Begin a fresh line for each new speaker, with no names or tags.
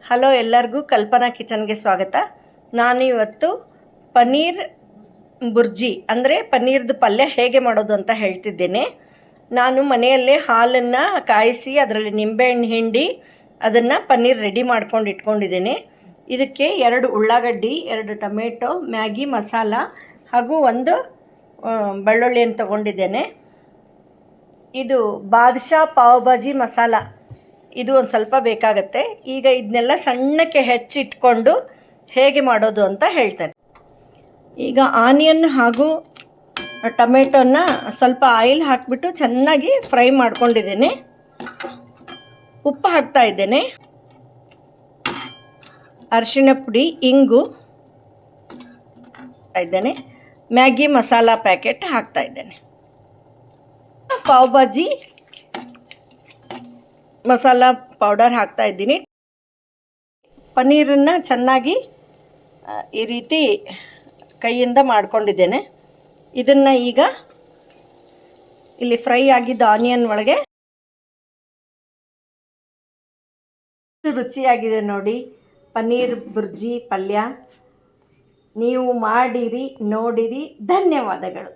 Hello, ಎಲ್ಲರಿಗೂ ಕಲ್ಪನಾ ಕಿಚನ್ಗೆ ಸ್ವಾಗತ. ನಾನು ಇವತ್ತು ಪನ್ನೀರ್ ಬುರ್ಜಿ ಅಂದರೆ ಪನ್ನೀರ್ದು ಪಲ್ಯ ಹೇಗೆ ಮಾಡೋದು ಅಂತ ಹೇಳ್ತಿದ್ದೇನೆ. ನಾನು ಮನೆಯಲ್ಲೇ ಹಾಲನ್ನು ಕಾಯಿಸಿ ಅದರಲ್ಲಿ ನಿಂಬೆಹಣ್ಣು ಹಿಂಡಿ ಅದನ್ನು ಪನ್ನೀರ್ ರೆಡಿ ಮಾಡ್ಕೊಂಡು ಇಟ್ಕೊಂಡಿದ್ದೇನೆ. ಇದಕ್ಕೆ 2 ಉಳ್ಳಾಗಡ್ಡಿ, 2 ಟೊಮೆಟೊ, ಮ್ಯಾಗಿ ಮಸಾಲ ಹಾಗೂ 1 ಬೆಳ್ಳುಳ್ಳಿಯನ್ನು ತೊಗೊಂಡಿದ್ದೇನೆ. ಇದು ಬಾದ್ಶಾ ಪಾವ್ ಭಾಜಿ ಮಸಾಲ, ಇದು ಒಂದು ಸ್ವಲ್ಪ ಬೇಕಾಗತ್ತೆ. ಈಗ ಇದನ್ನೆಲ್ಲ ಸಣ್ಣಕ್ಕೆ ಹೆಚ್ಚಿಟ್ಕೊಂಡು ಹೇಗೆ ಮಾಡೋದು ಅಂತ ಹೇಳ್ತೇನೆ. ಈಗ ಆನಿಯನ್ ಹಾಗೂ ಟೊಮೆಟೊನ ಸ್ವಲ್ಪ ಆಯಿಲ್ ಹಾಕಿಬಿಟ್ಟು ಚೆನ್ನಾಗಿ ಫ್ರೈ ಮಾಡ್ಕೊಂಡಿದ್ದೇನೆ. ಉಪ್ಪು ಹಾಕ್ತಾ ಇದ್ದೇನೆ, ಅರಿಶಿಣ ಪುಡಿ, ಇಂಗು ಇದ್ದೇನೆ, ಮ್ಯಾಗಿ ಮಸಾಲ ಪ್ಯಾಕೆಟ್ ಹಾಕ್ತಾ ಇದ್ದೇನೆ, ಪಾವ್ ಭಾಜಿ ಮಸಾಲ ಪೌಡರ್ ಹಾಕ್ತಾ ಇದ್ದೀನಿ. ಪನ್ನೀರನ್ನು ಚೆನ್ನಾಗಿ ಈ ರೀತಿ ಕೈಯಿಂದ ಮಾಡ್ಕೊಂಡಿದ್ದೇನೆ. ಇದನ್ನು ಈಗ ಇಲ್ಲಿ ಫ್ರೈ ಆಗಿದ್ದ ಆನಿಯನ್ ಒಳಗೆ ರುಚಿಯಾಗಿದೆ ನೋಡಿ ಪನ್ನೀರ್ ಬುರ್ಜಿ ಪಲ್ಯ. ನೀವು ಮಾಡಿರಿ, ನೋಡಿರಿ. ಧನ್ಯವಾದಗಳು.